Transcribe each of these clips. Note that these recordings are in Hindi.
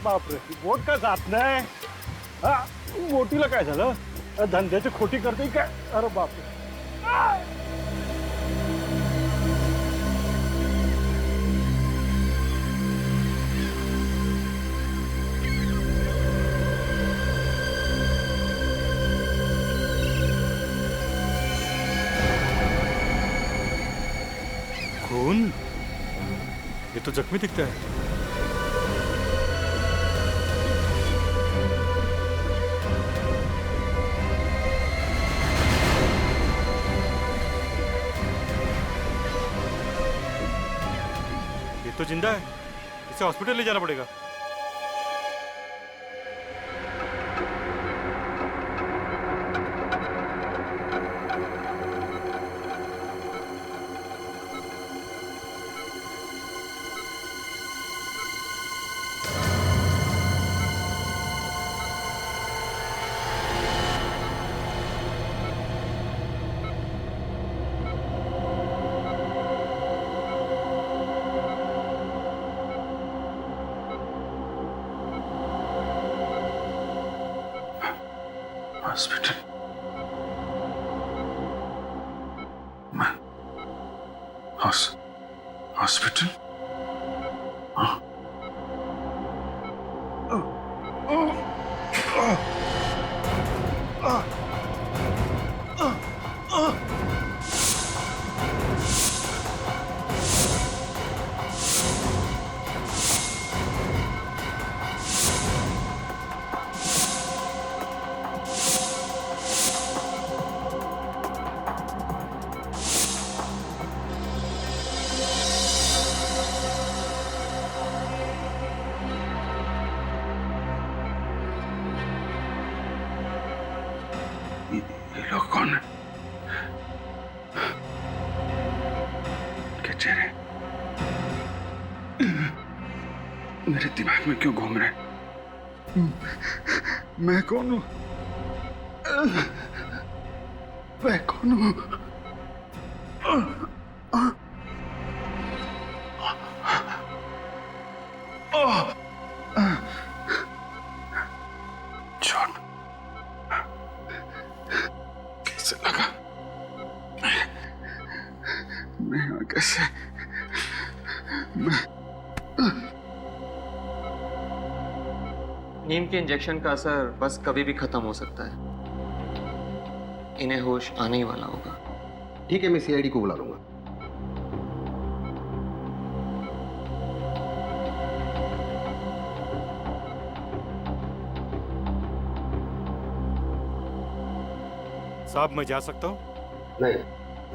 बापरे, बोट का जात नाही. हा, बोटीला काय झालं? धंद्याची खोटी करते काय? अरे बापरे. खून? ये तो जख्मी दिखता है. ये तो जिंदा है. इसे हॉस्पिटल ले जाना पड़ेगा. हॉस्पिटल? मैं हॉस्पिटल? ये लोग कौन है? क्या चेहरे मेरे दिमाग में क्यों घूम रहे हैं? मैं कौन हूं? मैं कौन हूं? चोट कैसे लगा? मैं यहाँ कैसे? नींद के इंजेक्शन का असर बस कभी भी खत्म हो सकता है. इन्हें होश आने ही वाला होगा. ठीक है, मैं सीआईडी को बुला लूंगा. साहब, मैं जा सकता हूँ? नहीं,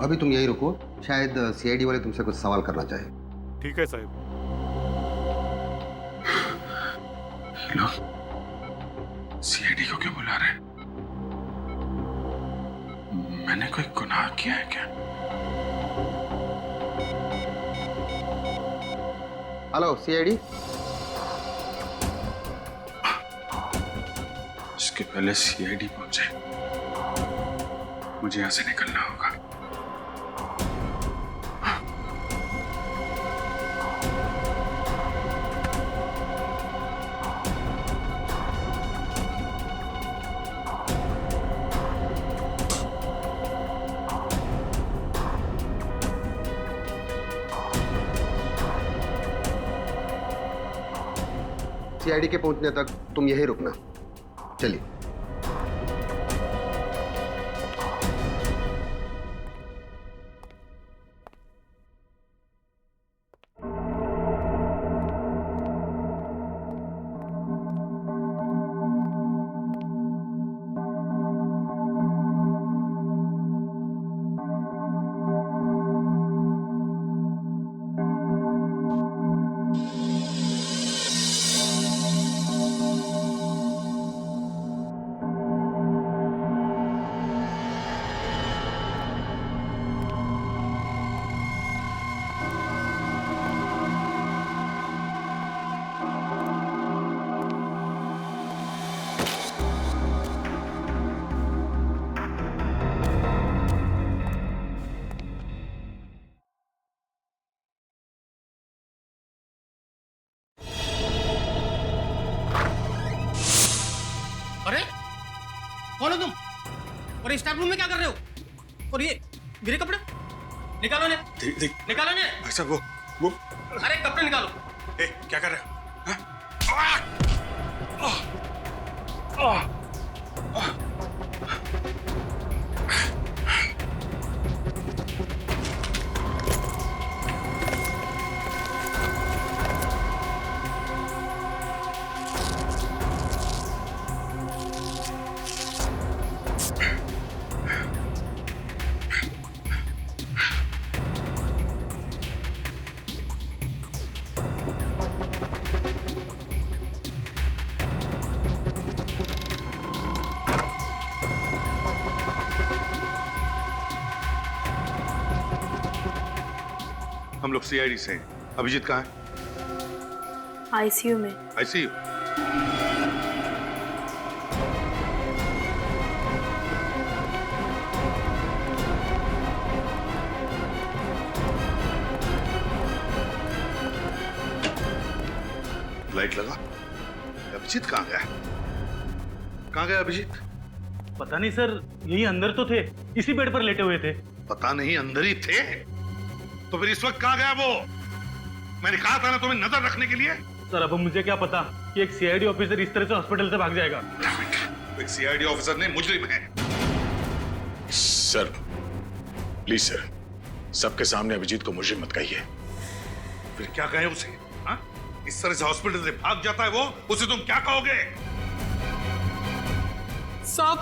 अभी तुम यही रुको. शायद सीआईडी वाले तुमसे कुछ सवाल करना चाहे. ठीक है साहब. लोग सीआईडी को क्यों बुला रहे हैं? मैंने कोई गुनाह किया है क्या? Hello CID. इसके पहले सीआईडी पहुंचे, मुझे यहां से निकलना होगा. सीआईडी के पहुंचने तक तुम यहीं रुकना. चलिए. कौन हो तुम? और इस स्टाफ रूम में क्या कर रहे हो? और ये मेरे कपड़े निकालो ने, निकालो ने। भाई साहब वो अरे कपड़े निकालो। क्या कर रहे हो? हम लोग सीआईडी से हैं। अभिजीत कहाँ है? आईसीयू में। आईसीयू? लाइट लगा। अभिजीत कहाँ गया? कहाँ गया अभिजीत? पता नहीं सर, यही अंदर तो थे, इसी बेड पर लेटे हुए थे। पता नहीं, अंदर ही थे तो फिर इस वक्त कहाँ गया वो? मैंने कहा था ना तुम्हें नजर रखने के लिए। सर अब मुझे क्या पता कि एक सीआईडी ऑफिसर इस तरह से हॉस्पिटल से भाग जाएगा। एक सीआईडी ऑफिसर ने मुजरिम है। सर प्लीज सर, सबके सामने अभिजीत को मुजरिम मत कहिए। फिर क्या कहे उसे? हाँ? इस तरह से हॉस्पिटल से भाग जाता है वो, उसे तुम क्या कहोगे? साहब,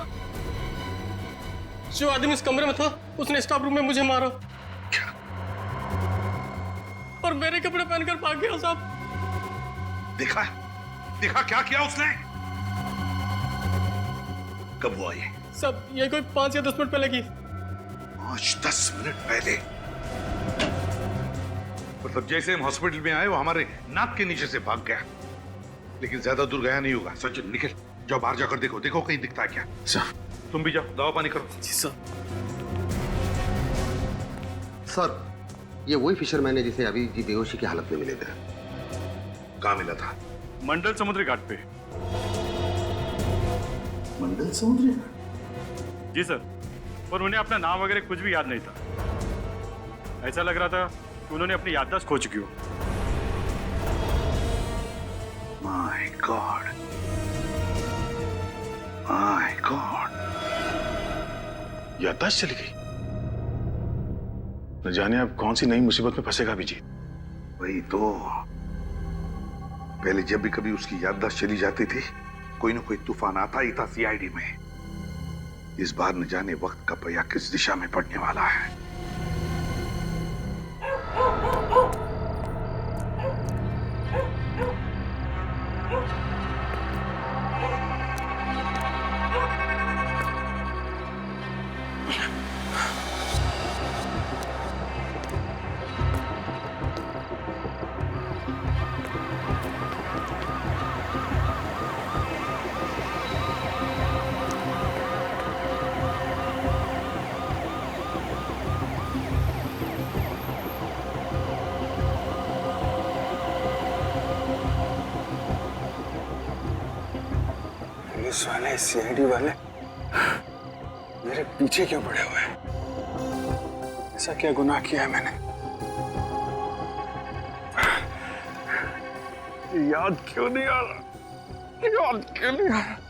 जो आदमी इस कमरे में था उसने स्टाफ रूम में मुझे मारा और मेरे कपड़े पहनकर भाग गया साहब। देखा? देखा क्या किया उसने? कब हुआ ये? सब ये कोई 5 या 10 मिनट पहले की। 5-10 मिनट पहले? मतलब जैसे हम हॉस्पिटल में आए वो हमारे नाक के नीचे से भाग गया, लेकिन ज्यादा दूर गया नहीं होगा। सचिन निकल, जाओ बाहर जाकर देखो, देखो कहीं दिखता है क्या। सर तुम भी जाओ, दवा पानी करो। जी साहब। सर ये वही फिशरमैन है जिसे अभी जी बेहोशी की हालत में मिले थे। कहाँ मिला था? मंडल समुद्री घाट पे। मंडल समुद्री? जी सर, और उन्हें अपना नाम वगैरह कुछ भी याद नहीं था। ऐसा लग रहा था कि उन्होंने अपनी याददाश्त खो चुकी हो। My God, my God. याददाश्त चली गई। न जाने अब कौन सी नई मुसीबत में फंसेगा अभिजीत। वही तो, पहले जब भी कभी उसकी याददाश्त चली जाती थी कोई ना कोई तूफान आता ही था सीआईडी में। इस बार न जाने वक्त का पहिया किस दिशा में पड़ने वाला है। पुलिस वाले, सीआईडी वाले मेरे पीछे क्यों पड़े हुए हैं? ऐसा क्या गुनाह किया है मैंने? याद क्यों नहीं आ रहा? याद क्यों नहीं आ रहा?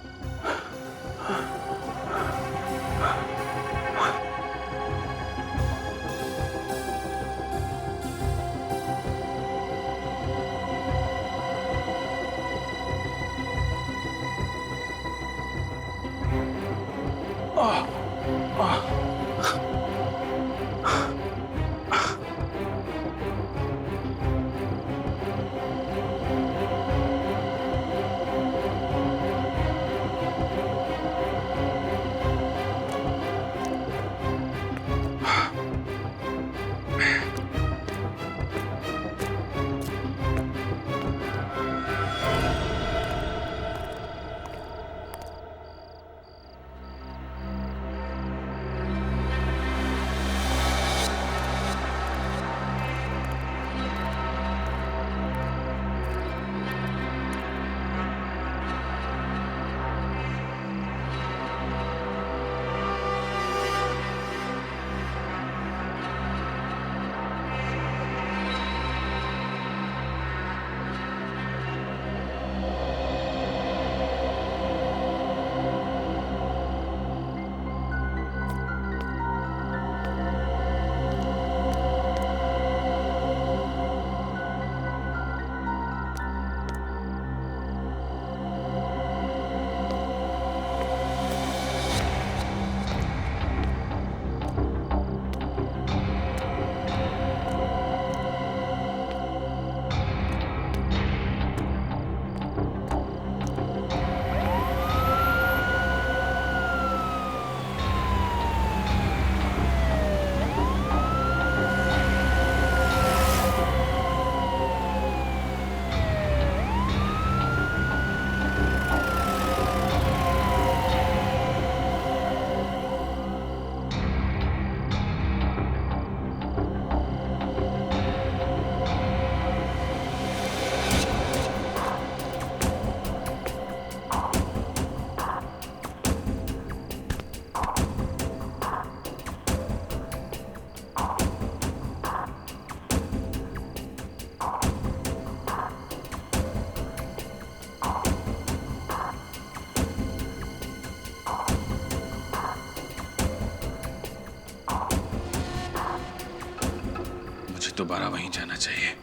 दोबारा वहीं जाना चाहिए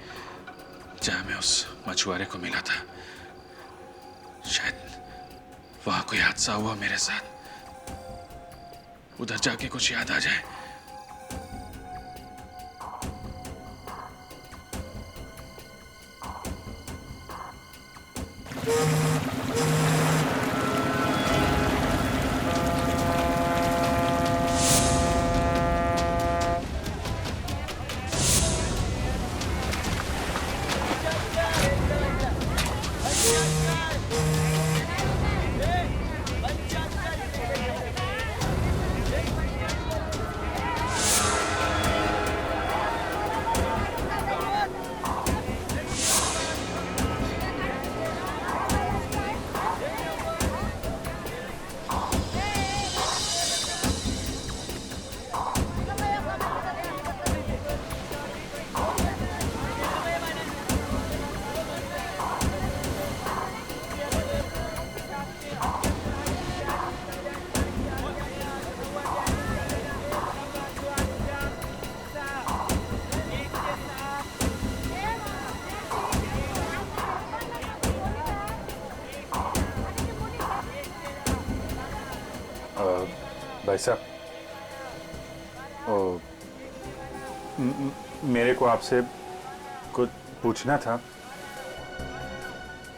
जहां मैं उस मछुआरे को मिला था। शायद वहां कोई हादसा हुआ मेरे साथ, उधर जाके कुछ याद आ जाए। भाई साहब, मेरे को आपसे कुछ पूछना था।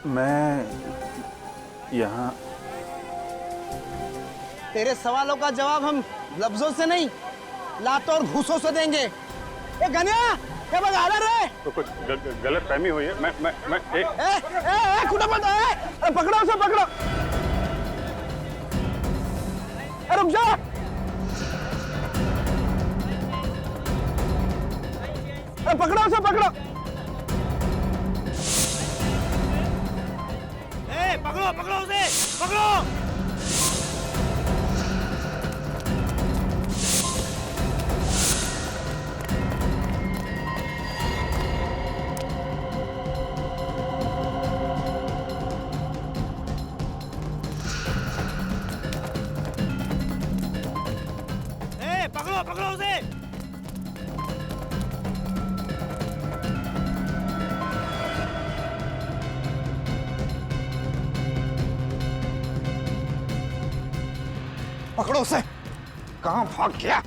मैं यहाँ तेरे सवालों का जवाब हम लफ्जों से नहीं, लातों और घूसों से देंगे। ए गनिया, क्या बगा रहे? तो कुछ गलत फहमी हुई है। मैं एक कुटा मत अरे पकड़ो उसे, पकड़ो। अरे रुक जा। अरे पकड़ो उसे, पकड़ो। ए पकड़ो, पकड़ो उसे, पकड़ो। पकड़ो, पकड़ो उसे। पकड़ो उसे। कहां भाग गया?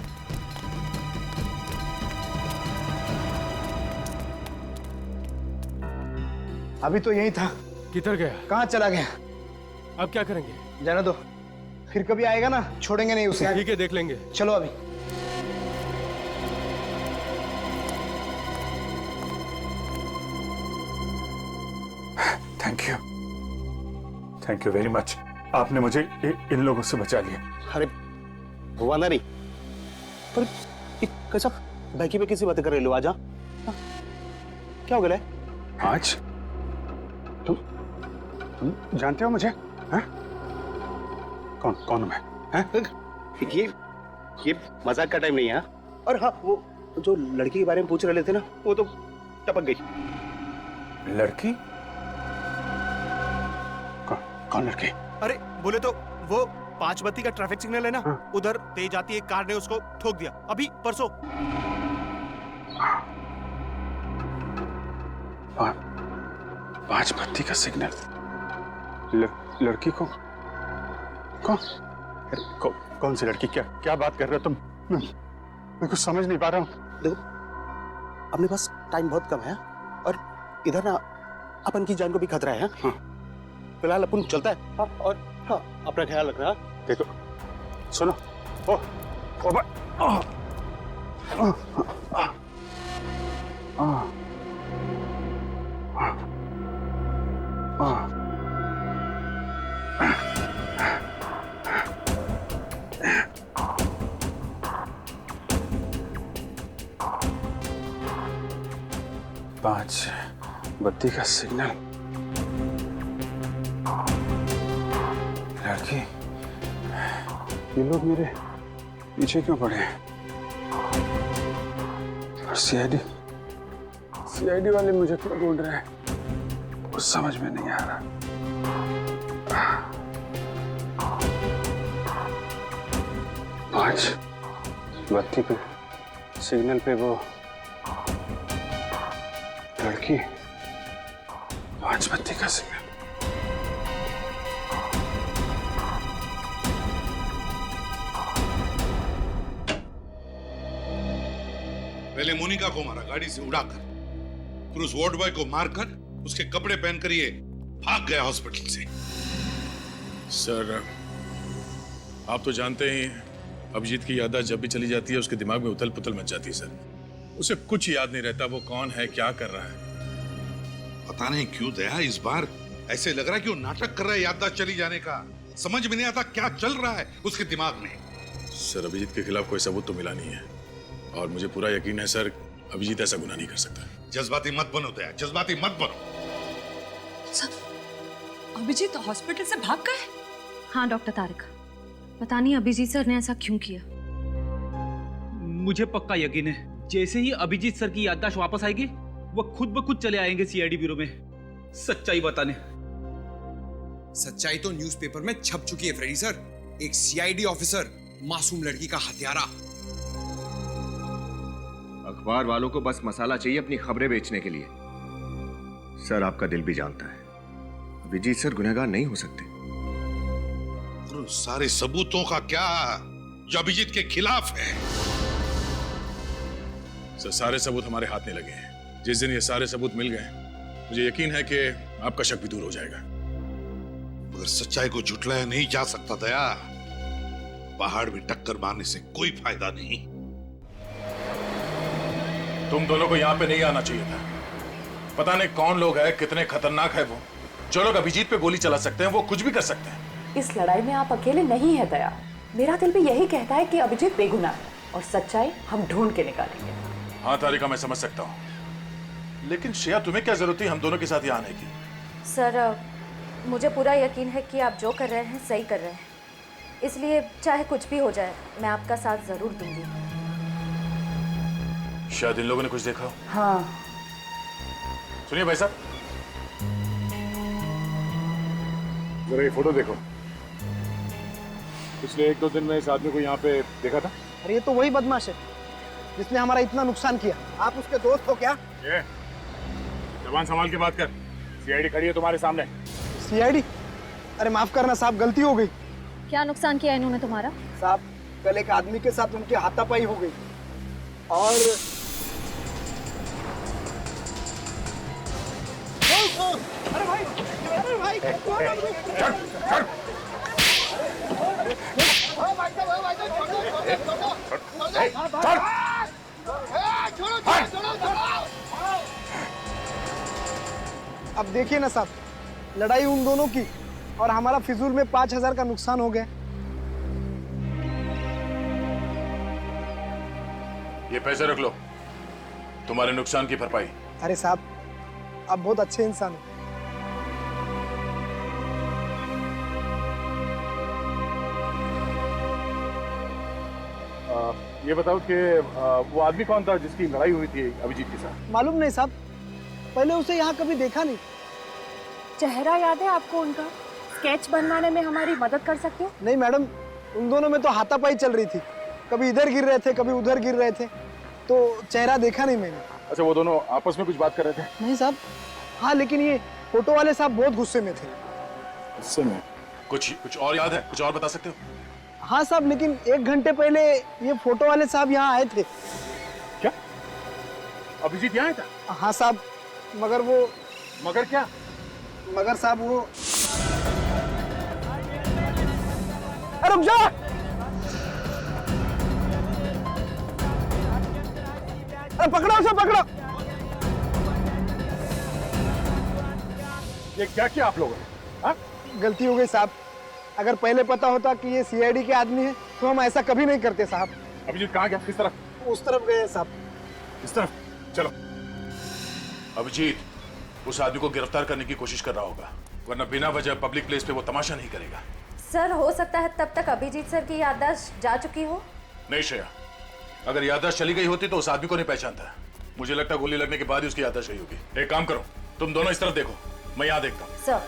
अभी तो यही था। किधर गया? कहां चला गया? अब क्या करेंगे? जाने दो, फिर कभी आएगा ना, छोड़ेंगे नहीं उसे। ठीक है, देख लेंगे। चलो अभी। Thank you very much. आपने मुझे इन लोगों से बचा लिया। अरे हुआ ना नहीं, पर कैसा बैकी पे किसी बातें कर रहे लो? आजा, क्या हो गया? आज तुम जानते हो मुझे? हैं? कौन हूं मैं? हैं? ये मजाक का टाइम नहीं है। और हाँ, वो जो लड़की के बारे में पूछ रहे थे ना, वो तो टपक गई। लड़की? कौन लड़की? अरे बोले तो वो 5 बत्ती का ट्रैफिक सिग्नल है ना, उधर तेज आती एक कार ने उसको ठोक दिया अभी परसों। 5 बत्ती का सिग्नल? लड़की को कौन सी लड़की? क्या बात कर रहे हो तुम? मैं कुछ समझ नहीं पा रहा हूँ। देखो, अपने पास टाइम बहुत कम है और इधर ना अपन की जान को भी खतरा है। हाँ। फिलहाल अपन चलता है। हाँ, और हाँ, अपना ख्याल रखना। देखो, सुनो। पांच बत्ती का सिग्नल। लड़की, ये लोग मेरे पीछे क्यों पड़े हैं? और सीआईडी वाले मुझे क्यों ढूंढ रहे हैं? कुछ समझ में नहीं आ रहा। पांच बत्ती पे सिग्नल पे वो देखिए, 5 बत्ती का सिग्नल। पहले मोनिका को मारा गाड़ी से उड़ाकर, फिर उस वार्ड बॉय को मारकर उसके कपड़े पहनकर ये भाग गया हॉस्पिटल से। सर, आप तो जानते ही अभिजीत की याददाश्त जब भी चली जाती है उसके दिमाग में उथल पुथल मच जाती है सर। उसे कुछ याद नहीं रहता वो कौन है, क्या कर रहा है। पता नहीं क्यों दया इस बार ऐसे लग रहा है कि वो नाटक कर रहा है याददाश्त चली जाने का। समझ में नहीं आता क्या चल रहा है उसके दिमाग में। सर, अभिजीत के खिलाफ कोई सबूत तो मिला नहीं है और मुझे पूरा यकीन है सर, अभिजीत ऐसा गुनाह नहीं कर सकता। जज्बाती मत बनो दया, जज्बाती मत बनो। सर, अभिजीत हॉस्पिटल से भाग गए? हाँ डॉक्टर तारिक, पता नहीं अभिजीत सर ने ऐसा क्यों किया। मुझे पक्का यकीन है जैसे ही अभिजीत सर की याददाश्त वापस आएगी वो खुद ब खुद चले आएंगे सीआईडी ब्यूरो में सच्चाई बताने। सच्चाई तो न्यूज़पेपर में छप चुकी है फ्रेडी सर। एक सीआईडी ऑफिसर मासूम लड़की का हत्यारा। अखबार वालों को बस मसाला चाहिए अपनी खबरें बेचने के लिए। सर, आपका दिल भी जानता है अभिजीत सर गुनहगार नहीं हो सकते। और उन सारे सबूतों का क्या जो अभिजीत के खिलाफ है? सर, सारे सबूत हमारे हाथ में लगे हैं। जिस दिन ये सारे सबूत मिल गए मुझे यकीन है कि आपका शक भी दूर हो जाएगा। मगर सच्चाई को झुठलाया नहीं जा सकता दया। पहाड़ में टक्कर मारने से कोई फायदा नहीं। तुम दोनों को यहाँ पे नहीं आना चाहिए था। पता नहीं कौन लोग हैं, कितने खतरनाक है वो। जो लोग अभिजीत पे गोली चला सकते हैं वो कुछ भी कर सकते हैं। इस लड़ाई में आप अकेले नहीं है दया। मेरा दिल भी यही कहता है कि अभिजीत बेगुनाह है और सच्चाई हम ढूंढ के निकालेंगे। हाँ तारिका, मैं समझ सकता हूँ, लेकिन श्रेया तुम्हें क्या जरूरत थी हम दोनों के साथ यहाँ आने की? सर, मुझे पूरा यकीन है कि आप जो कर रहे हैं सही कर रहे हैं, इसलिए चाहे कुछ भी हो जाए मैं आपका साथ जरूर दूंगी। शायद इन लोगों ने कुछ देखा हो। हाँ। सुनिए भाई साहब, जरा ये फोटो देखो। पिछले 1-2 दिन में इस आदमी को यहाँ पे देखा था। अरे ये तो वही बदमाश है जिसने हमारा इतना नुकसान किया। आप उसके दोस्त हो क्या? ये जबान संभाल के बात कर। सीआईडी खड़ी है तुम्हारे सामने। सीआईडी? अरे माफ करना साहब, गलती हो गई। क्या नुकसान किया इन्होंने तुम्हारा? साहब, कल एक आदमी के साथ उनकी हाथापाई हो गई और अरे भाई, अरे भाई, अब देखिए ना साहब, लड़ाई उन दोनों की और हमारा फिजूल में 5,000 का नुकसान हो गया। ये पैसे रख लो, तुम्हारे नुकसान की भरपाई। अरे साहब, आप बहुत अच्छे इंसान हो। ये बताओ कि वो आदमी कौन था जिसकी लड़ाई हुई थी अभिजीत के साथ? मालूम नहीं साहब, पहले उसे यहाँ कभी देखा नहीं। चेहरा याद है आपको उनका? स्केच बनवाने में हमारी मदद कर सकते हो? नहीं मैडम, उन दोनों में तो हाथापाई चल रही थी। कभी इधर गिर रहे थे, कभी उधर गिर रहे थे, तो चेहरा देखा नहीं मैंने। अच्छा, वो दोनों आपस में कुछ बात कर रहे थे? नहीं साहब। हाँ, लेकिन ये फोटो वाले साहब बहुत गुस्से में थे। गुस्से में? कुछ और याद है? कुछ और बता सकते हो? हाँ साहब, लेकिन 1 घंटे पहले ये फोटो वाले साहब यहाँ आए थे। क्या अभिजीत यहाँ आया था? हाँ साहब, मगर वो। मगर क्या? मगर साहब वो। अरे रुक जा! अरे पकड़ो उसे, पकड़ो! ये क्या किया आप लोगों ने? हाँ? गलती हो गई साहब। अगर पहले पता होता कि ये सीआईडी के आदमी है तो हम ऐसा कभी नहीं करते साहब। अभिजीत कहाँ गया? किस तरफ? उस तरफ गए साहब। इस तरफ? चलो। अभिजीत उस आदमी को गिरफ्तार करने की कोशिश कर रहा होगा, वरना बिना वजह पब्लिक प्लेस पे वो तमाशा नहीं करेगा। सर, हो सकता है तब तक अभिजीत सर की याददाश्त जा चुकी हो। नहीं श्रेया, अगर याददाश्त चली गई होती तो उस आदमी को नहीं पहचानता। मुझे लगता है गोली लगने के बाद ही उसकी याददाश्त गई होगी। एक काम करो, तुम दोनों इस तरफ देखो, मैं यहाँ देखता हूँ। सर।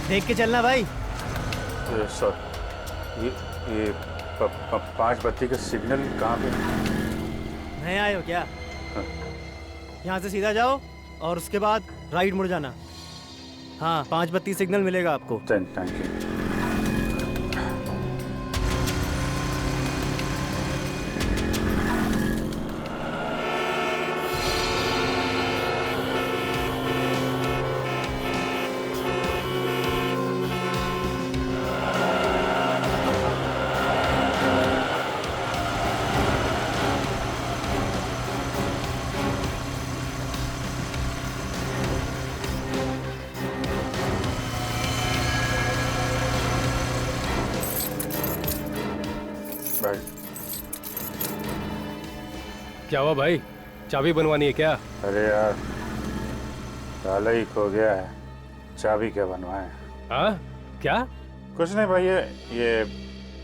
देख के चलना भाई। सर ये 5 बत्ती का सिग्नल कहाँ पे? नए आए हो क्या? यहाँ से सीधा जाओ और उसके बाद राइट मुड़ जाना। हाँ, 5 बत्ती सिग्नल मिलेगा आपको। Thank you. क्या हुआ भाई, चाबी बनवानी है क्या? अरे यार ताला ही खो गया है, चाबी क्या बनवाए? हाँ क्या? कुछ नहीं भाई, ये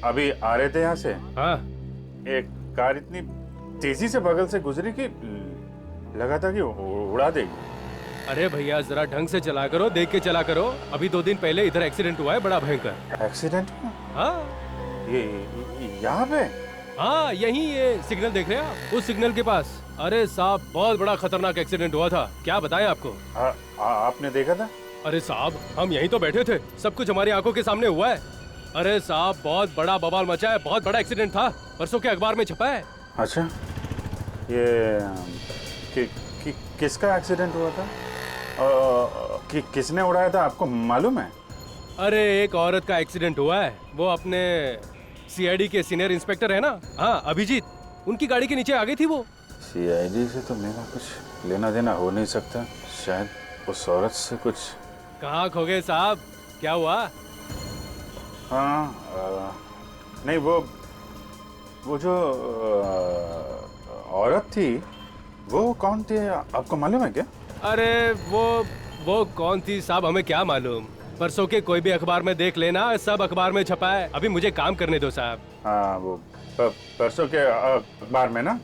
अभी आ रहे थे यहाँ से। हाँ, एक कार इतनी तेजी से बगल से गुजरी कि लगा था कि उड़ा देगी। अरे भैया जरा ढंग से चला करो, देख के चला करो। अभी 2 दिन पहले इधर एक्सीडेंट हुआ है बड़ा भयंकर। एक्सीडेंट? हाँ ये यहाँ पे? हाँ यही, ये सिग्नल देख रहे हैं आप, उस सिग्नल के पास। अरे साहब बहुत बड़ा खतरनाक एक्सीडेंट हुआ था, क्या बताएं आपको। आपने देखा था? अरे साहब हम यहीं तो बैठे थे, सब कुछ हमारी आंखों के सामने हुआ है। अरे साहब बहुत बड़ा बवाल मचा है, बहुत बड़ा एक्सीडेंट था, परसों के अखबार में छपा है। अच्छा, ये किसका एक्सीडेंट हुआ था? किसने उड़ाया था, आपको मालूम है? अरे एक औरत का एक्सीडेंट हुआ है, वो अपने सीआईडी के सीनियर इंस्पेक्टर है ना, हाँ अभिजीत, उनकी गाड़ी के नीचे आ गई थी वो। सीआईडी से तो मेरा कुछ लेना देना हो नहीं सकता, शायद उस औरत से कुछ। कहाँ खो गए साहब, क्या हुआ? हाँ नहीं, वो जो औरत थी वो कौन थी, आपको मालूम है क्या? अरे वो कौन थी साहब, हमें क्या मालूम, परसों के कोई भी अखबार में देख लेना, सब अखबार में छपा है। अभी मुझे काम करने दो साहब। हाँ वो परसों के अखबार में ना।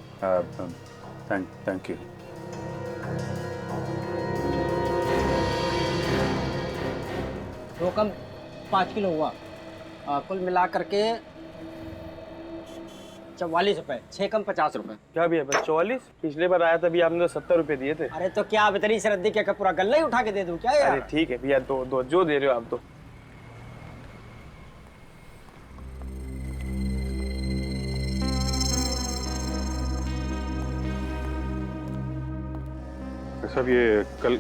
Thank you. वो कम 5 किलो हुआ, कुल मिला करके 44 रुपए, 6 कम 50 रुपए। क्या भी है 44? पिछले बार आया था भी आपने तो 70 रुपए दिए थे। अरे तो क्या इतनी श्रद्धा क्या पूरा गल्ला ही उठा के दे दूं क्या यार? अरे ठीक है भैया, दो जो दे रहे हो आप तो। सब ये कल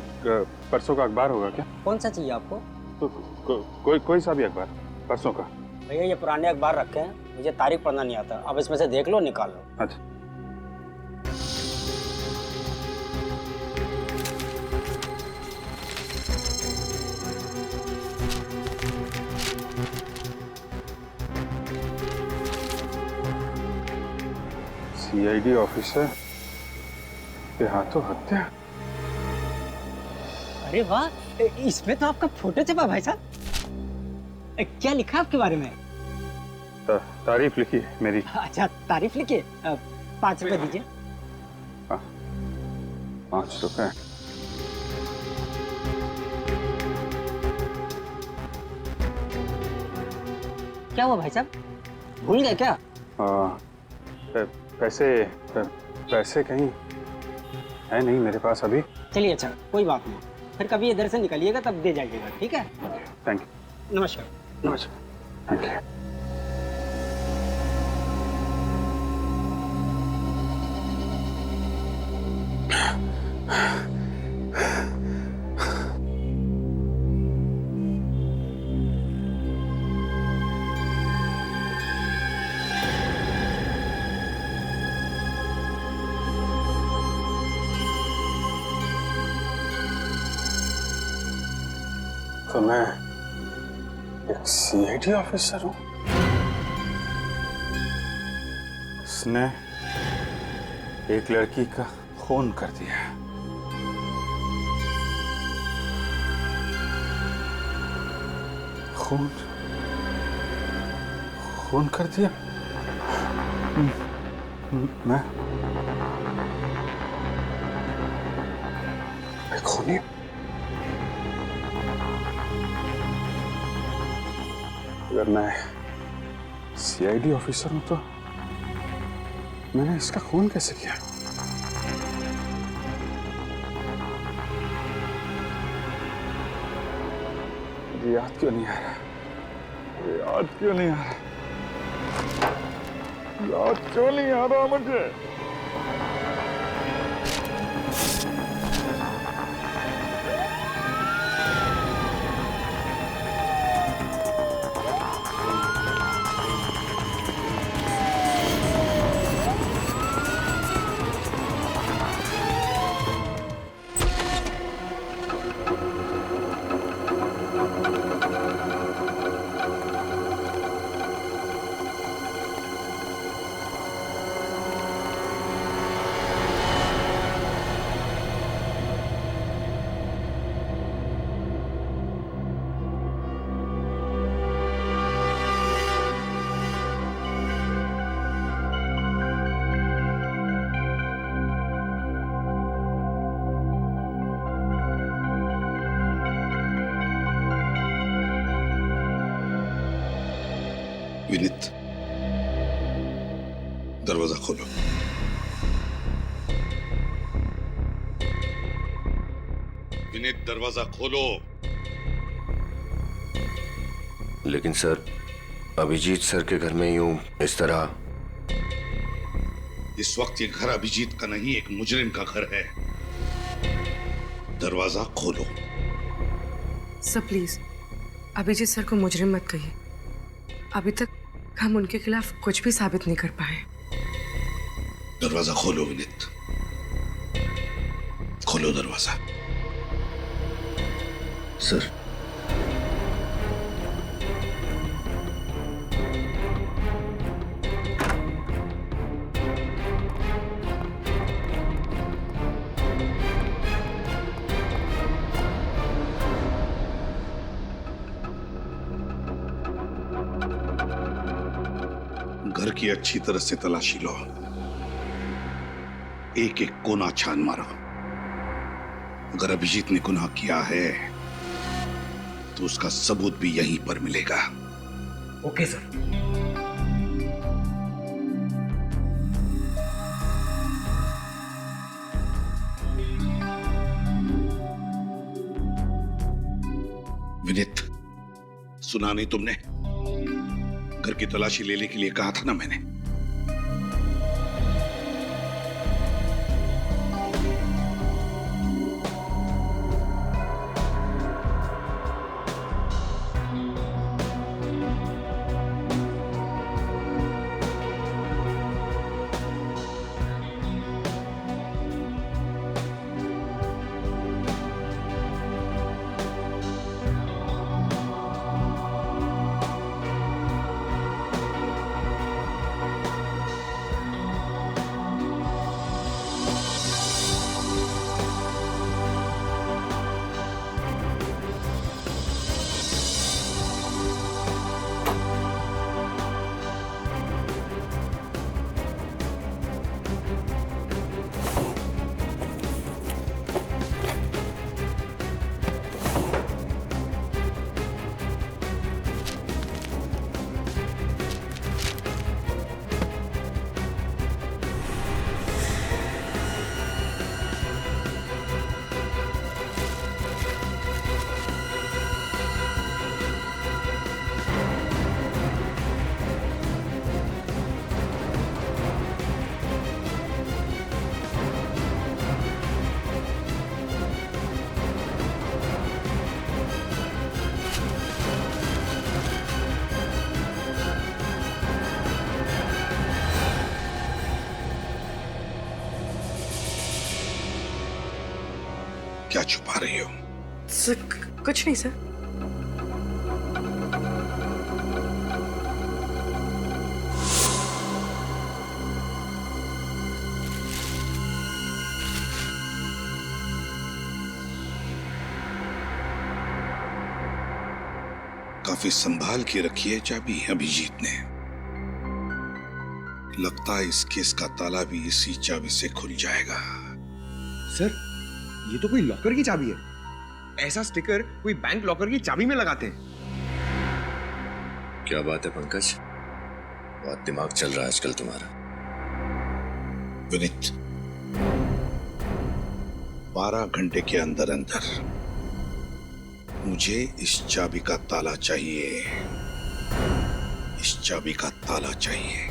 परसों का अखबार होगा क्या? कौन सा चाहिए आपको? तो कोई सा भी अखबार परसों का। भैया ये पुराने अखबार रखे हैं, मुझे तारीख पढ़ना नहीं आता, अब इसमें से देख लो, निकाल लो। अच्छा। सीआईडी ऑफिसर के हाथों हत्या। अरे वाह, इसमें तो आपका फोटो छपा भाई साहब। क्या लिखा आपके बारे में? तारीफ लिखी मेरी। अच्छा तारीफ लिखी, 5 रुपए दीजिए। 5 रुपए? क्या हुआ भाई साहब, भूल गए क्या? पैसे कहीं है नहीं मेरे पास अभी। चलिए अच्छा कोई बात नहीं, फिर कभी इधर से निकलिएगा तब दे जाइएगा, ठीक है? Thank you. नमस्कार। नमस्कार। Thank you. तो मैं एक सीआईडी ऑफिसर हूँ। उसने एक लड़की का खून कर दिया। खून कर दिया? मैं खूनी? अगर मैं सीआईडी ऑफिसर हूं तो मैंने इसका खून कैसे किया? मुझे याद क्यों नहीं आ रहा? मुझे याद क्यों नहीं आ रहा? याद क्यों नहीं आ रहा मुझे? विनीत, दरवाजा खोलो। विनीत, दरवाजा खोलो। लेकिन सर, अभिजीत सर के घर में यूं इस तरह। इस वक्त ये घर अभिजीत का नहीं, एक मुजरिम का घर है। दरवाजा खोलो। सर प्लीज अभिजीत सर को मुजरिम मत कहिए। अभी तक हम उनके खिलाफ कुछ भी साबित नहीं कर पाए। दरवाजा खोलो विनीत, खोलो दरवाजा। सर, घर की अच्छी तरह से तलाशी लो, एक एक कोना छान मारो। अगर अभिजीत ने गुनाह किया है तो उसका सबूत भी यहीं पर मिलेगा। Okay sir. विनीत, सुना नहीं तुमने? घर की तलाशी लेने के लिए कहा था ना मैंने। क्या छुपा रही हो? सर कुछ नहीं सर। काफी संभाल के रखी है चाबी अभिजीत ने। लगता है इस केस का ताला भी इसी चाबी से खुल जाएगा। सर, ये तो कोई लॉकर की चाबी है। ऐसा स्टिकर कोई बैंक लॉकर की चाबी में लगाते हैं। क्या बात है पंकज, बहुत दिमाग चल रहा है आजकल तुम्हारा। विनीत, 12 घंटे के अंदर अंदर मुझे इस चाबी का ताला चाहिए, इस चाबी का ताला चाहिए।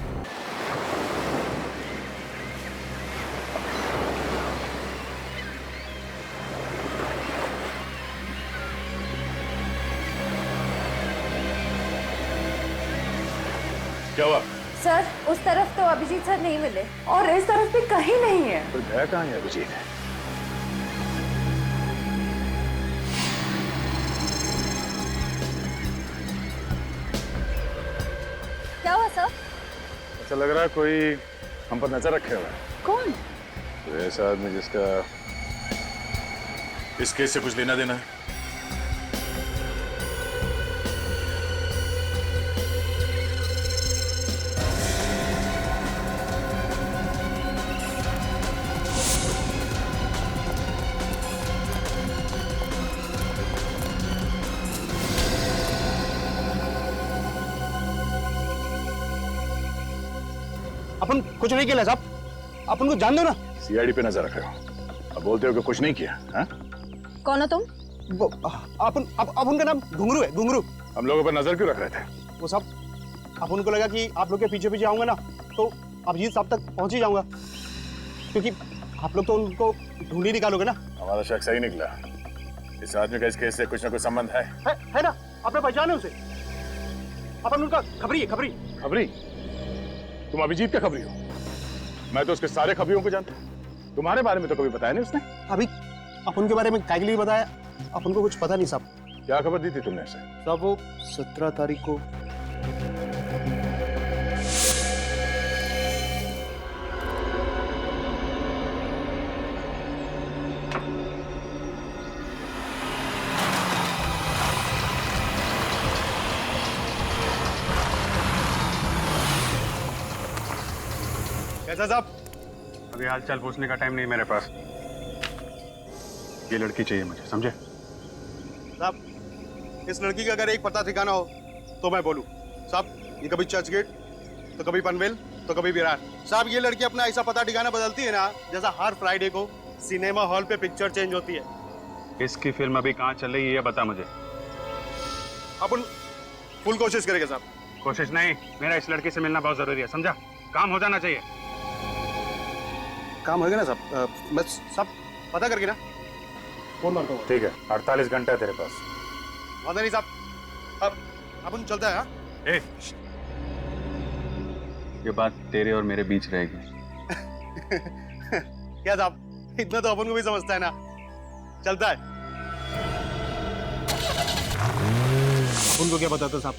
क्या हुआ? सर, उस तरफ तो अभिजीत सर नहीं मिले और इस तरफ भी कहीं नहीं है। तो गया कहाँ है अभिजीत? क्या हुआ सर? ऐसा लग रहा है कोई हम पर नजर रखे हुआ है। कौन? तो ऐसा आदमी जिसका इस केस से कुछ लेना देना है। अपन कुछ नहीं किया साहब, अपन को जान दो ना। सीआईडी पे नजर रखे हो, अब बोलते हो कि कुछ नहीं किया। हाँ? कौन हो तुम? अपन का नाम घुंगरू है, घुंगरू। हम लोगों पर नजर क्यों रख रहे थे? वो साहब, अपन को लगा कि आप लोग के पीछे पीछे आऊंगा ना तो अभिजीत साहब तक पहुंच ही जाऊंगा, क्योंकि आप लोग तो उनको ढूंढ ही निकालोगे ना। हमारा शक सही निकला, इस आदमी का इस केस से कुछ ना कुछ संबंध है ना? आपने पहचाने उसे? अपन उनका खबरी है, खबरी। खबरी? तुम अभिजीत का खबरी हो? मैं तो उसके सारे खबरियों को जानता हूँ, तुम्हारे बारे में तो कभी बताया नहीं उसने। अभी अपन के बारे में काहे के लिए बताया? अपन को कुछ पता नहीं साहब। क्या खबर दी थी तुमने उसे? साहब वो 17 तारीख को कैसा साहब? अभी हालचाल पूछने का टाइम नहीं मेरे पास, ये लड़की चाहिए मुझे, समझे? साहब, इस लड़की का अगर एक पता ठिकाना हो तो मैं बोलूं। साहब, ये कभी चर्च गेट, तो कभी पनवेल, तो कभी विरार। साहब, ये लड़की अपना ऐसा पता ठिकाना बदलती है ना, जैसा हर फ्राइडे को सिनेमा हॉल पे पिक्चर चेंज होती है। इसकी फिल्म अभी कहाँ चल रही है ये बता मुझे। अपन फुल कोशिश करेंगे साहब। कोशिश नहीं, मेरा इस लड़की से मिलना बहुत जरूरी है, समझा? काम हो जाना चाहिए। काम होगा ना साहब? मैं सब पता करके ना फोन मारता हूँ। ठीक है, 48 घंटे है तेरे पास। वादा नहीं साहब, अब अपन चलता है। हाँ? ये बात तेरे और मेरे बीच रहेगी। क्या साहब, इतना तो अपन को भी समझता है ना। चलता है। अपन को क्या पता था साहब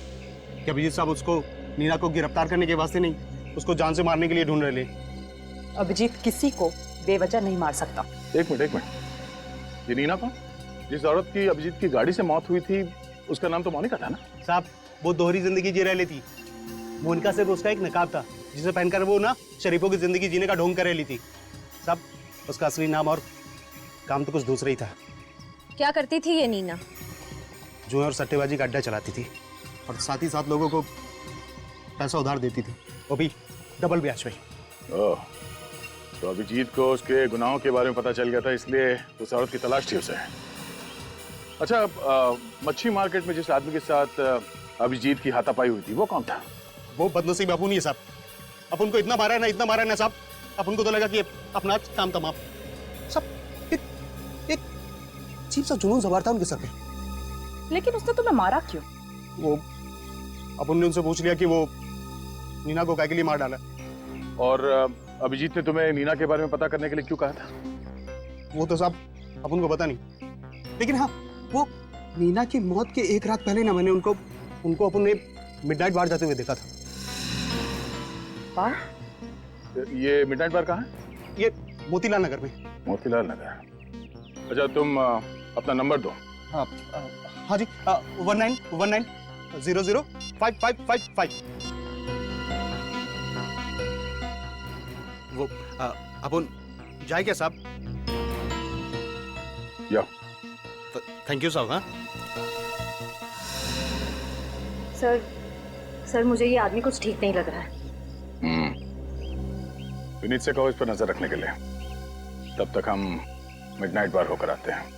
कि अभिजीत साहब उसको नीना को गिरफ्तार करने के वास्ते नहीं, उसको जान से मारने के लिए ढूंढ रहे। अभिजीत किसी को बेवजह नहीं मार सकता। एक मिनट, ये नीना कौन? जिस औरत की अभिजीत की गाड़ी से मौत हुई थी उसका नाम तो मोनिका था ना? साहब, वो दोहरी जिंदगी जी रह लेती। मोनिका सिर्फ उसका एक नकाब था जिसे पहनकर वो ना शरीफों की जिंदगी जीने का ढोंग कर रही थी। साहब, उसका असली नाम और काम तो कुछ दूसरा ही था। क्या करती थी ये नीना? जुए और सट्टेबाजी का अड्डा चलाती थी और साथ ही साथ लोगों को पैसा उधार देती थी, वो भी डबल ब्याज पे। ओह, तो अभिजीत को उसके गुनाहों के बारे में पता चल गया था, इसलिए उस औरत की तलाश थी उसे। अच्छा, मच्छी मार्केट में जिस आदमी के साथ अभिजीत की हाथापाई हुई थी वो कौन था? वो बदनसीब अपुन ही है साहब। अपन को इतना मारा है ना, इतना मारा है ना साहब, अपन को तो लगा कि अपना काम तमाम। सब एक अजीब सा जुनून सवार था उनके सर पे। लेकिन उसने तुम्हें मारा क्यों? वो अपन ने उनसे पूछ लिया कि वो नीना को काहे के लिए मार डाला। और अभिजीत ने तुम्हें नीना के बारे में पता करने के लिए क्यों कहा था? वो तो साहब अपन को पता नहीं, लेकिन हाँ, वो नीना की मौत के एक रात पहले ना मैंने उनको अपन ने मिडनाइट बार जाते हुए देखा था। बार? ये मिडनाइट बार कहाँ है? ये मोतीलाल नगर में। मोतीलाल नगर। अच्छा, तुम अपना नंबर दो। हाँ जी, 1919005555। वो अपन जाए क्या साहब? या थैंक यू साहब। हाँ सर, सर मुझे ये आदमी कुछ ठीक नहीं लग रहा है। विनीत से कहो इस पर नजर रखने के लिए। तब तक हम मिडनाइट बार होकर आते हैं।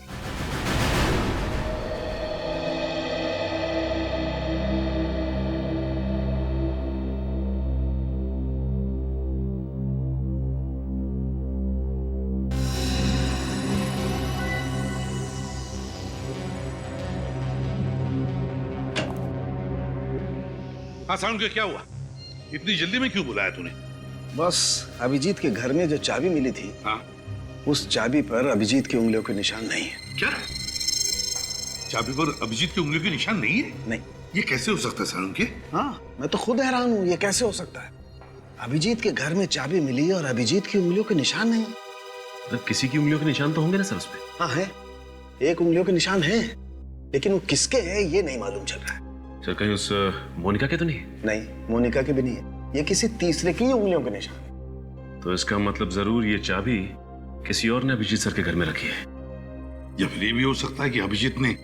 हाँ साउंड, क्या हुआ? इतनी जल्दी में क्यों बुलाया तूने? बस अभिजीत के घर में जो चाबी मिली थी, हाँ? उस चाबी पर अभिजीत की उंगलियों के निशान नहीं है। क्या? चाबी पर अभिजीत की उंगलियों के निशान नहीं है? नहीं। ये कैसे हो सकता है साउंड के? हाँ, मैं तो खुद हैरान हूँ, ये कैसे हो सकता है? अभिजीत के घर में चाबी मिली और अभिजीत की उंगलियों के निशान नहीं। मतलब किसी की उंगलियों के निशान तो होंगे ना सर उसपे? हाँ है, एक उंगलियों के निशान है, लेकिन वो किसके है ये नहीं मालूम चल रहा है। सर कहीं उस मोनिका के तो नहीं? नहीं, मोनिका के भी नहीं है, ये किसी तीसरे की उंगलियों के निशान है। तो इसका मतलब जरूर ये चाबी किसी और ने अभिजीत सर के घर में रखी है। या फिर ये भी हो सकता है कि अभिजीत ने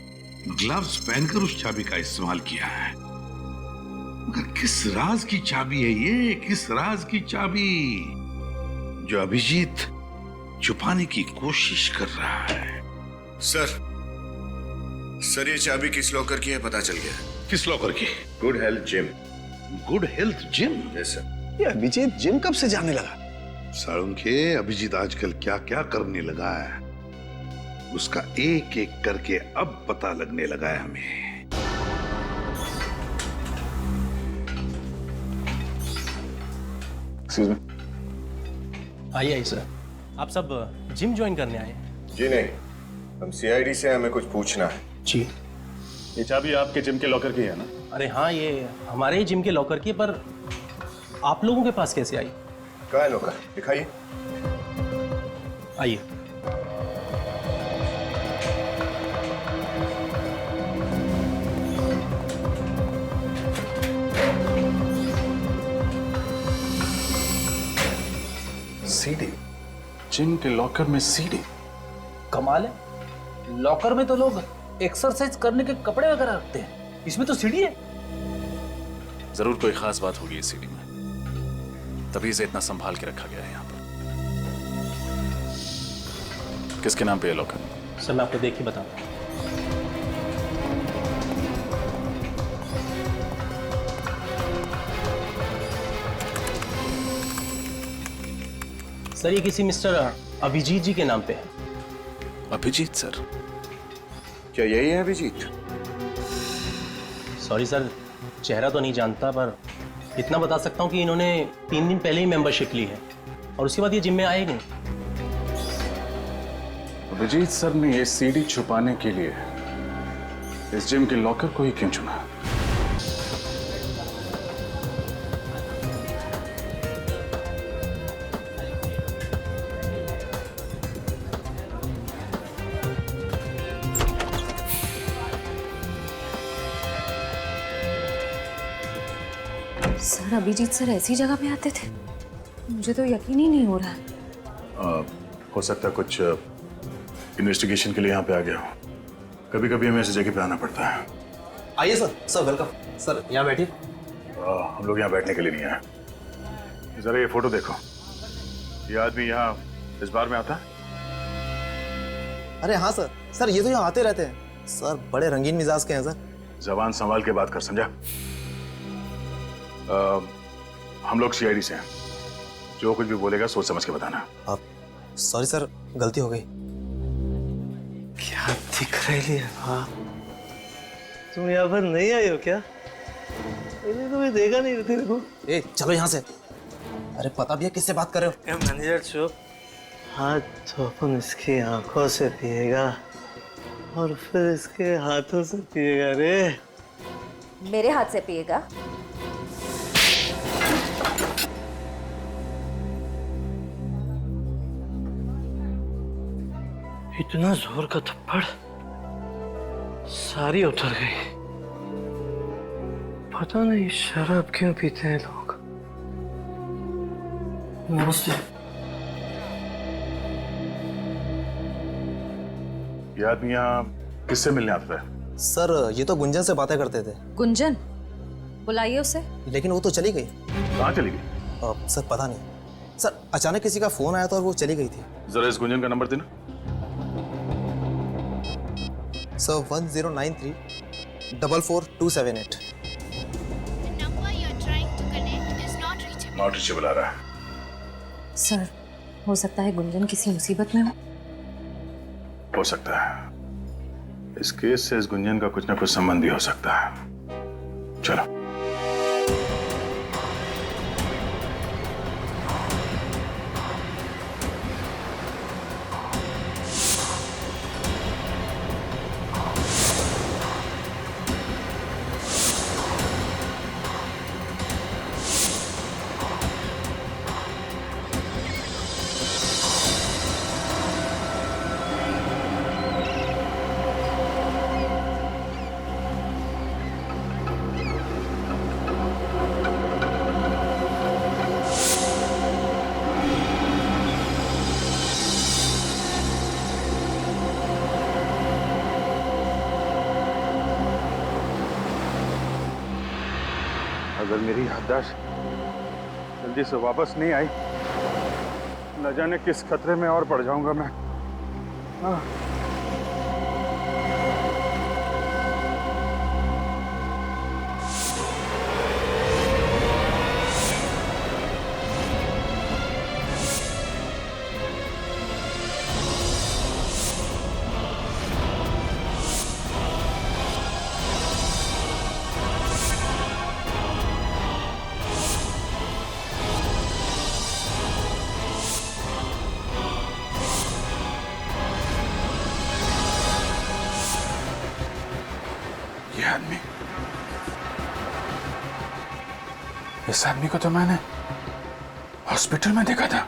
ग्लव्स पहनकर उस चाबी का इस्तेमाल किया है। मगर किस राज की चाबी है ये? किस राज की चाबी जो अभिजीत छुपाने की कोशिश कर रहा है? सर ये चाबी किस लॉकर की है पता चल गया। किस लॉकर की? Good health gym. Good health gym? Yes sir. ये अभिजीत जिम कब से जाने लगा? साळुंखे, अभिजीत आजकल क्या क्या करने लगा है, उसका एक एक करके अब पता लगने लगा है हमें। Excuse me. आइए आइए सर, आप सब जिम ज्वाइन करने आए हैं? जी नहीं, हम सीआईडी से हमें कुछ पूछना है। जी। ये चाबी आपके जिम के लॉकर की है ना? अरे हाँ, ये हमारे ही जिम के लॉकर की, पर आप लोगों के पास कैसे आई? कहाँ है लॉकर? दिखाइए। आइए। सीडी? जिम के लॉकर में सीडी? कमाल है, लॉकर में तो लोग एक्सरसाइज करने के कपड़े वगैरह रखते हैं, इसमें तो सीडी है। जरूर कोई खास बात होगी इस सीडी में, तभी इसे इतना संभाल के रखा गया है यहाँ पर। किसके नाम पे है लॉकर? सर मैं आपको देख के बताऊं। सर ये किसी मिस्टर अभिजीत जी के नाम पे है। अभिजीत सर? क्या यही है अभिजीत? सॉरी सर, चेहरा तो नहीं जानता, पर इतना बता सकता हूँ कि इन्होंने 3 दिन पहले ही मेंबरशिप ली है और उसके बाद ये जिम में आए नहीं। अभिजीत सर ने ये सीडी छुपाने के लिए इस जिम के लॉकर को ही क्यों चुना? सर अभिजीत सर ऐसी जगह पे आते थे? मुझे तो यकीन ही नहीं हो रहा। हो सकता है कुछ इन्वेस्टिगेशन के लिए यहाँ पे आ गया हो। कभी कभी हमें ऐसी जगह पे आना पड़ता है। आइए सर। Sir welcome. सर यहाँ बैठिए। हम लोग यहाँ बैठने के लिए नहीं आए। जरा ये फोटो देखो, ये आदमी यहाँ इस बार में आता है? अरे हाँ सर, सर ये तो यहाँ आते रहते हैं सर, बड़े रंगीन मिजाज के हैं सर। जबान संभाल के बात कर, समझा? हम लोग सीआईडी से हैं, जो कुछ भी बोलेगा सोच समझ के बताना। आप सॉरी सर, गलती हो गई। क्या दिख रही है? हाँ, तुम यहाँ पर नहीं आई हो क्या? मैंने तुम्हें देखा नहीं तेरे को। ए चलो यहाँ से। अरे पता भी है किससे बात कर रहे हो? मैनेजर चुप। हाँ तो अपन इसकी आंखों से पिएगा और फिर इसके हाथों से पिएगा रे। मेरे हाथ से पिएगा? इतना जोर का थप्पड़, सारी उतर गई। पता नहीं शराब क्यों पीते हैं लोग। नमस्ते। ये आदमी यहाँ किससे मिलने आता है? सर ये तो गुंजन से बातें करते थे। गुंजन? बुलाइए उसे। लेकिन वो तो चली गई। कहाँ चली गई? सर पता नहीं सर, अचानक किसी का फोन आया था और वो चली गई थी। जरा इस गुंजन का नंबर देना। सर 1093 44278। नॉट रीचेबल आ रहा है। सर हो सकता है गुंजन किसी मुसीबत में हो सकता है। इस केस से इस गुंजन का कुछ ना कुछ संबंध भी हो सकता है। चलो। अगर मेरी याददाश्त जल्दी से वापस नहीं आई, न जाने किस खतरे में और पड़ जाऊंगा मैं। इस आदमी को तो मैंने हॉस्पिटल में देखा था।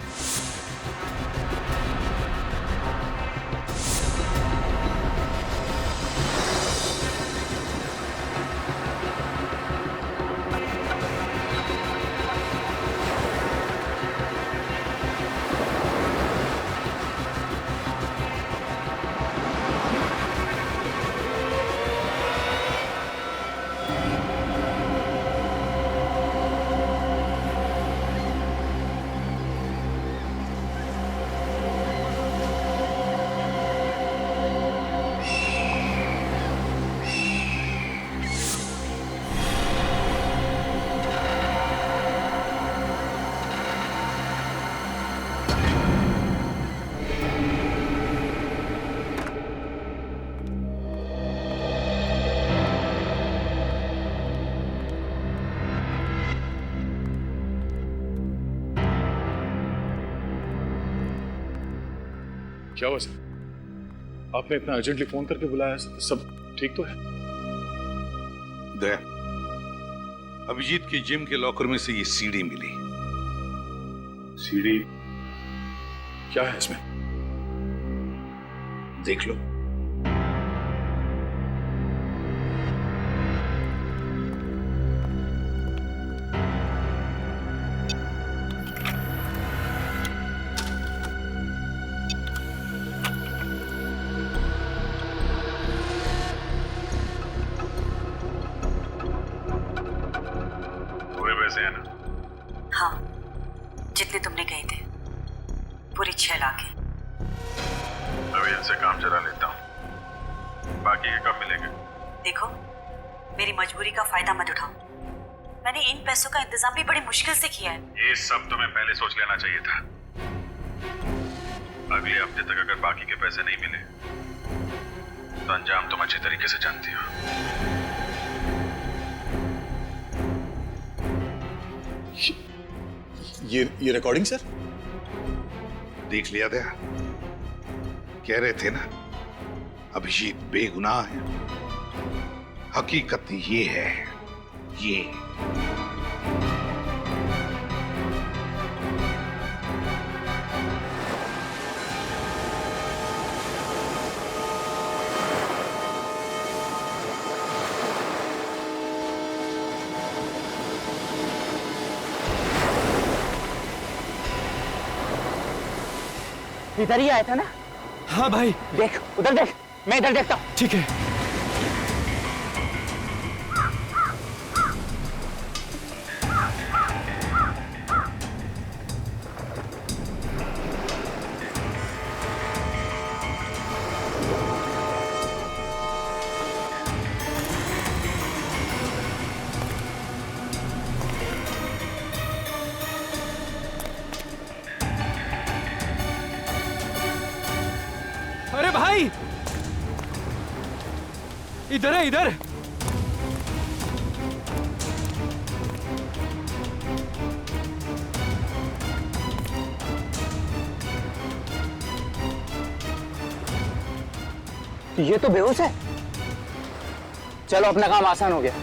क्या हुआ सर? आपने इतना अर्जेंटली फोन करके बुलाया, सब ठीक तो है? दया, अभिजीत की जिम के लॉकर में से ये सीडी मिली। सीडी? क्या है इसमें? देख लो। हाँ, जितने तुमने कहे थे, पूरे 6 लाख है। अभी इनसे काम चला लेता हूँ, बाकी के कब मिलेंगे? देखो, मेरी मजबूरी का फायदा मत उठाओ। मैंने इन पैसों का इंतजाम भी बड़ी मुश्किल से किया है। ये सब तुम्हें पहले सोच लेना चाहिए था। अगले हफ्ते तक अगर बाकी के पैसे नहीं मिले तो अंजाम तुम अच्छी तरीके से जानती हो। ये रिकॉर्डिंग सर? देख लिया दया, कह रहे थे ना अभिजीत बेगुनाह है। हकीकत ये है, ये इधर ही आया था ना? हाँ भाई। देख उधर देख, मैं इधर देखता हूँ। ठीक है। भाई इधर है, इधर। ये तो बेहोश है। चलो अपना काम आसान हो गया।